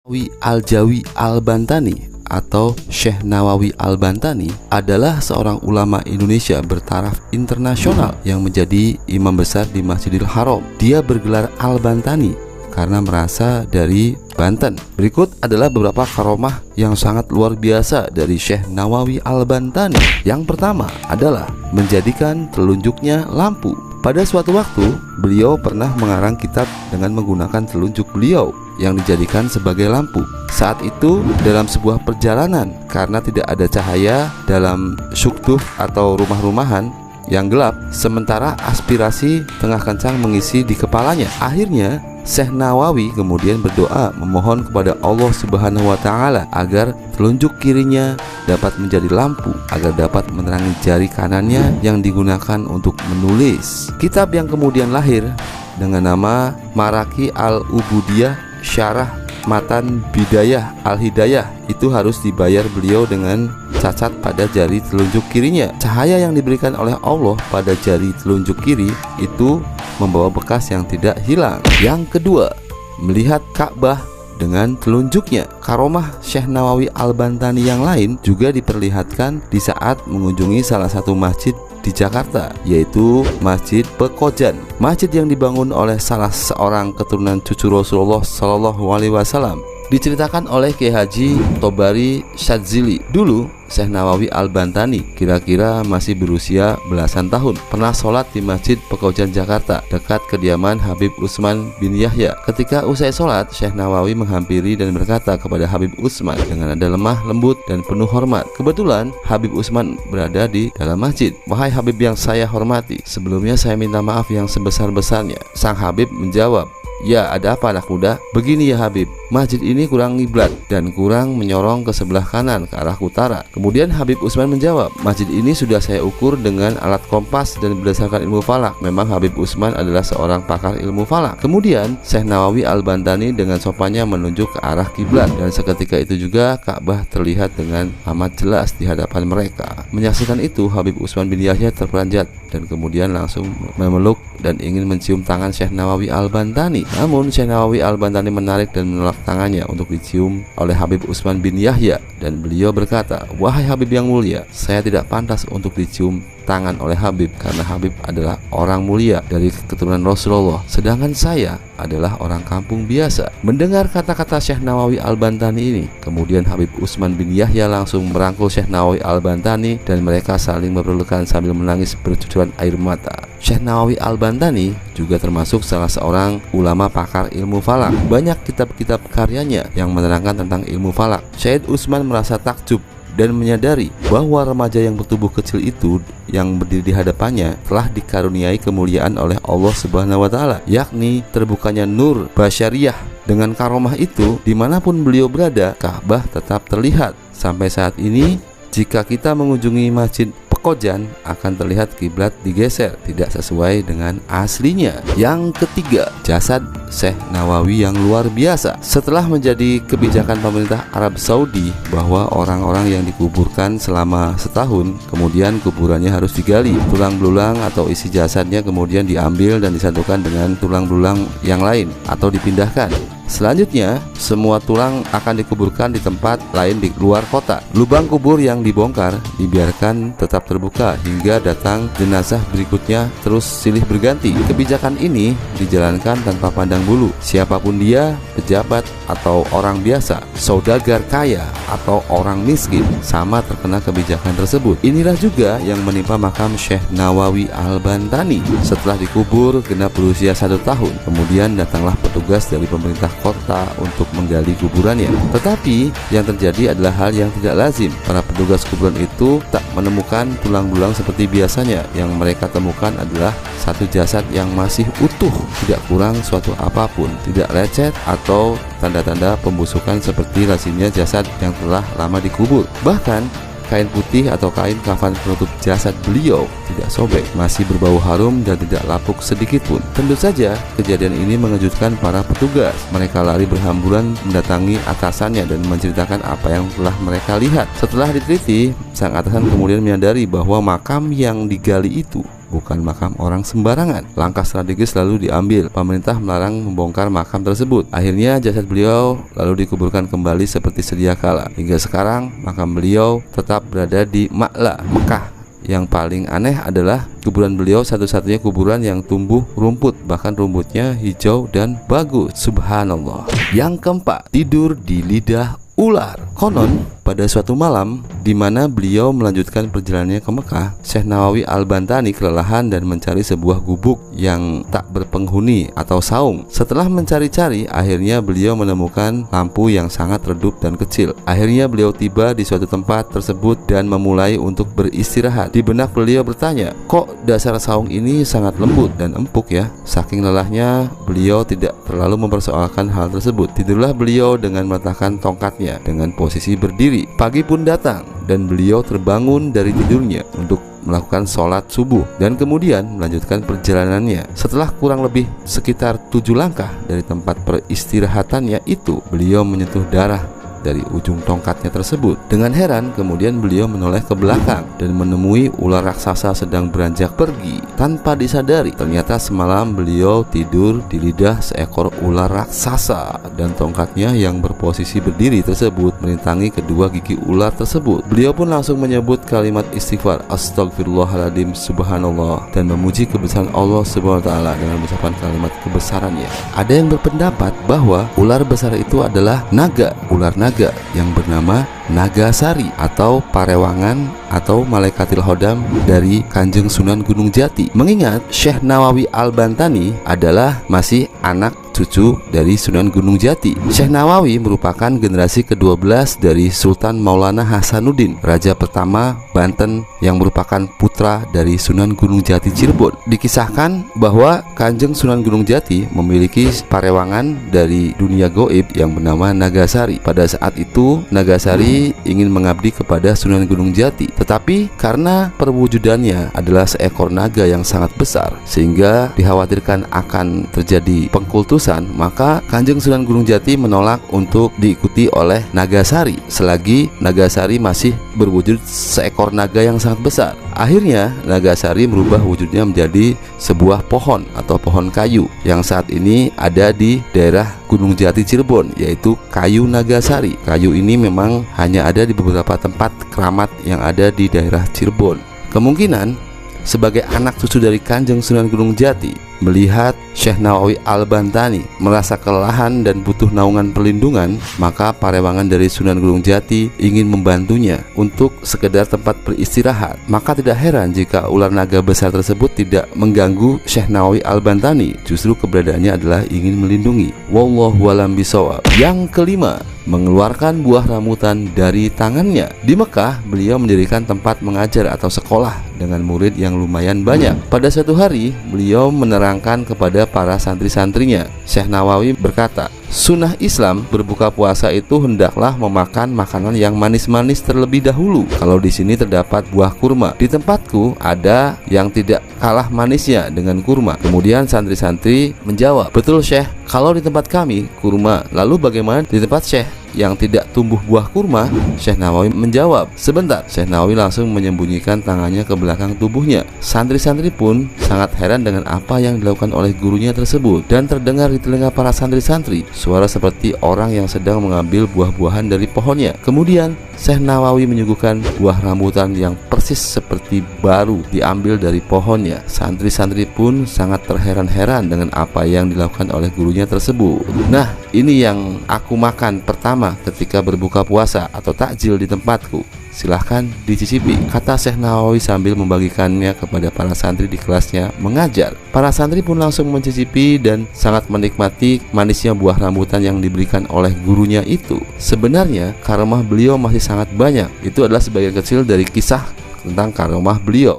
Nawawi Al-Jawi Al-Bantani atau Syekh Nawawi Al-Bantani adalah seorang ulama Indonesia bertaraf internasional yang menjadi imam besar di Masjidil Haram. Dia bergelar Al-Bantani karena merasa dari Banten. Berikut adalah beberapa karomah yang sangat luar biasa dari Syekh Nawawi Al-Bantani. Yang pertama adalah menjadikan telunjuknya lampu. Pada suatu waktu, beliau pernah mengarang kitab dengan menggunakan telunjuk beliau yang dijadikan sebagai lampu. Saat itu dalam sebuah perjalanan, karena tidak ada cahaya dalam syuktuh atau rumah-rumahan yang gelap, sementara aspirasi tengah kencang mengisi di kepalanya. Akhirnya Syekh Nawawi kemudian berdoa memohon kepada Allah Subhanahu wa Ta'ala agar telunjuk kirinya dapat menjadi lampu, agar dapat menerangi jari kanannya yang digunakan untuk menulis. Kitab yang kemudian lahir dengan nama Maraki Al-Ubudiyah Syarah Matan Bidayah Al-Hidayah itu harus dibayar beliau dengan cacat pada jari telunjuk kirinya. Cahaya yang diberikan oleh Allah pada jari telunjuk kiri itu membawa bekas yang tidak hilang. Yang kedua, melihat Ka'bah dengan telunjuknya. Karomah Syekh Nawawi Al-Bantani yang lain juga diperlihatkan di saat mengunjungi salah satu masjid di Jakarta, yaitu Masjid Pekojan. Masjid yang dibangun oleh salah seorang keturunan cucu Rasulullah Shallallahu Alaihi Wasallam. Diceritakan oleh Kiai Haji Tobari Syadzili, dulu Syekh Nawawi Al-Bantani kira-kira masih berusia belasan tahun, pernah sholat di Masjid Pekojan Jakarta dekat kediaman Habib Utsman bin Yahya. Ketika usai sholat, Syekh Nawawi menghampiri dan berkata kepada Habib Utsman dengan nada lemah, lembut, dan penuh hormat. Kebetulan Habib Utsman berada di dalam masjid. "Wahai Habib yang saya hormati, sebelumnya saya minta maaf yang sebesar-besarnya." Sang Habib menjawab, "Ya, ada apa anak muda?" "Begini ya Habib, masjid ini kurang ngiblat dan kurang menyorong ke sebelah kanan ke arah utara." Kemudian Habib Utsman menjawab, "Masjid ini sudah saya ukur dengan alat kompas dan berdasarkan ilmu falak." Memang Habib Utsman adalah seorang pakar ilmu falak. Kemudian Syekh Nawawi Al-Bantani dengan sopannya menunjuk ke arah kiblat, dan seketika itu juga Ka'bah terlihat dengan amat jelas di hadapan mereka. Menyaksikan itu, Habib Utsman bin Yahya terperanjat dan kemudian langsung memeluk dan ingin mencium tangan Syekh Nawawi Al-Bantani. Namun Syekh Nawawi Al-Bantani menarik dan menolak tangannya untuk dicium oleh Habib Utsman bin Yahya, dan beliau berkata, "Wahai Habib yang mulia, saya tidak pantas untuk dicium tangan oleh Habib karena Habib adalah orang mulia dari keturunan Rasulullah, sedangkan saya adalah orang kampung biasa." Mendengar kata-kata Syekh Nawawi Al-Bantani ini, kemudian Habib Utsman bin Yahya langsung merangkul Syekh Nawawi Al-Bantani dan mereka saling berpelukan sambil menangis bercucuran air mata. Syekh Nawawi Al-Bantani juga termasuk salah seorang ulama pakar ilmu falak. Banyak kitab-kitab karyanya yang menerangkan tentang ilmu falak. Syekh Utsman merasa takjub dan menyadari bahwa remaja yang bertubuh kecil itu yang berdiri di hadapannya telah dikaruniai kemuliaan oleh Allah Subhanahu wa Ta'ala, yakni terbukanya nur basyariyah. Dengan karomah itu, dimanapun beliau berada, Ka'bah tetap terlihat. Sampai saat ini, jika kita mengunjungi Masjid Pekojan, akan terlihat kiblat digeser, tidak sesuai dengan aslinya. Yang ketiga, jasad Syekh Nawawi yang luar biasa. Setelah menjadi kebijakan pemerintah Arab Saudi bahwa orang-orang yang dikuburkan selama setahun, kemudian kuburannya harus digali, tulang belulang atau isi jasadnya kemudian diambil dan disatukan dengan tulang belulang yang lain atau dipindahkan. Selanjutnya, semua tulang akan dikuburkan di tempat lain di luar kota. Lubang kubur yang dibongkar dibiarkan tetap terbuka hingga datang jenazah berikutnya, terus silih berganti. Kebijakan ini dijalankan tanpa pandang bulu. Siapapun dia, pejabat atau orang biasa, saudagar kaya atau orang miskin, sama terkena kebijakan tersebut. Inilah juga yang menimpa makam Syekh Nawawi Al-Bantani. Setelah dikubur genap berusia 1 tahun, kemudian datanglah petugas dari pemerintah kota untuk menggali kuburannya. Tetapi yang terjadi adalah hal yang tidak lazim. Para petugas kuburan itu tak menemukan tulang belulang seperti biasanya. Yang mereka temukan adalah satu jasad yang masih utuh, tidak kurang suatu apapun, tidak lecet atau tanda-tanda pembusukan seperti lazimnya jasad yang telah lama dikubur. Bahkan kain putih atau kain kafan penutup jasad beliau tidak sobek, masih berbau harum dan tidak lapuk sedikit pun. Tentu saja kejadian ini mengejutkan para petugas. Mereka lari berhamburan mendatangi atasannya dan menceritakan apa yang telah mereka lihat. Setelah diteliti, sang atasan kemudian menyadari bahwa makam yang digali itu bukan makam orang sembarangan. Langkah strategis lalu diambil. Pemerintah melarang membongkar makam tersebut. Akhirnya jasad beliau lalu dikuburkan kembali seperti sedia kala. Hingga sekarang makam beliau tetap berada di Ma'la, Mekah. Yang paling aneh adalah kuburan beliau satu-satunya kuburan yang tumbuh rumput, bahkan rumputnya hijau dan bagus. Subhanallah. Yang keempat, tidur di lidah ular. Konon pada suatu malam di mana beliau melanjutkan perjalanannya ke Mekah, Syekh Nawawi Al-Bantani kelelahan dan mencari sebuah gubuk yang tak berpenghuni atau saung. Setelah mencari-cari, akhirnya beliau menemukan lampu yang sangat redup dan kecil. Akhirnya beliau tiba di suatu tempat tersebut dan memulai untuk beristirahat. Di benak beliau bertanya, kok dasar saung ini sangat lembut dan empuk ya? Saking lelahnya, beliau tidak terlalu mempersoalkan hal tersebut. Tidurlah beliau dengan meletakkan tongkatnya dengan posisi berdiri. Pagi pun datang dan beliau terbangun dari tidurnya untuk melakukan sholat subuh dan kemudian melanjutkan perjalanannya. Setelah kurang lebih sekitar 7 langkah dari tempat peristirahatannya itu, beliau menyentuh darah dari ujung tongkatnya tersebut. Dengan heran kemudian beliau menoleh ke belakang dan menemui ular raksasa sedang beranjak pergi. Tanpa disadari, ternyata semalam beliau tidur di lidah seekor ular raksasa dan tongkatnya yang berposisi berdiri tersebut merintangi kedua gigi ular tersebut. Beliau pun langsung menyebut kalimat istighfar, astagfirullahaladzim, subhanallah, dan memuji kebesaran Allah subhanahu wa ta'ala dengan mengucapkan kalimat kebesarannya. Ada yang berpendapat bahwa ular besar itu adalah naga, ular naga yang bernama Nagasari atau Parewangan atau Malaikatil Hodam dari Kanjeng Sunan Gunung Jati. Mengingat Syekh Nawawi Al-Bantani adalah masih anak cucu dari Sunan Gunung Jati. Syekh Nawawi merupakan generasi ke-12 dari Sultan Maulana Hasanuddin, raja pertama Banten yang merupakan putra dari Sunan Gunung Jati Cirebon. Dikisahkan bahwa Kanjeng Sunan Gunung Jati memiliki parewangan dari dunia goib yang bernama Nagasari. Pada saat itu Nagasari ingin mengabdi kepada Sunan Gunung Jati, tetapi karena perwujudannya adalah seekor naga yang sangat besar sehingga dikhawatirkan akan terjadi pengkultusan, maka Kanjeng Sunan Gunung Jati menolak untuk diikuti oleh Nagasari selagi Nagasari masih berwujud seekor naga yang sangat besar. Akhirnya Nagasari merubah wujudnya menjadi sebuah pohon atau pohon kayu yang saat ini ada di daerah Gunung Jati Cirebon, yaitu kayu Nagasari. Kayu ini memang hanya ada di beberapa tempat keramat yang ada di daerah Cirebon. Kemungkinan sebagai anak cucu dari Kanjeng Sunan Gunung Jati melihat Syekh Nawawi Al-Bantani merasa kelelahan dan butuh naungan perlindungan, maka parewangan dari Sunan Gunung Jati ingin membantunya untuk sekedar tempat beristirahat. Maka tidak heran jika ular naga besar tersebut tidak mengganggu Syekh Nawawi Al-Bantani, justru keberadaannya adalah ingin melindungi. Wallahu a'lam bishawab. Yang kelima, mengeluarkan buah rambutan dari tangannya. Di Mekah, beliau mendirikan tempat mengajar atau sekolah dengan murid yang lumayan banyak. Pada suatu hari, beliau menerangkan kepada para santri-santrinya. Syekh Nawawi berkata, sunnah Islam berbuka puasa itu hendaklah memakan makanan yang manis-manis terlebih dahulu. Kalau di sini terdapat buah kurma, di tempatku ada yang tidak kalah manisnya dengan kurma. Kemudian santri-santri menjawab, betul Syekh, kalau di tempat kami kurma. Lalu bagaimana di tempat Syekh yang tidak tumbuh buah kurma? Syekh Nawawi menjawab, sebentar. Syekh Nawawi langsung menyembunyikan tangannya ke belakang tubuhnya. Santri-santri pun sangat heran dengan apa yang dilakukan oleh gurunya tersebut, dan terdengar di telinga para santri-santri suara seperti orang yang sedang mengambil buah-buahan dari pohonnya. Kemudian Syekh Nawawi menyuguhkan buah rambutan yang persis seperti baru diambil dari pohonnya. Santri-santri pun sangat terheran-heran dengan apa yang dilakukan oleh gurunya tersebut. Nah, ini yang aku makan pertama ketika berbuka puasa atau takjil di tempatku. Silahkan dicicipi, kata Syekh Nawawi sambil membagikannya kepada para santri di kelasnya mengajar. Para santri pun langsung mencicipi dan sangat menikmati manisnya buah rambutan yang diberikan oleh gurunya itu. Sebenarnya karomah beliau masih sangat banyak. Itu adalah sebagian kecil dari kisah tentang karomah beliau.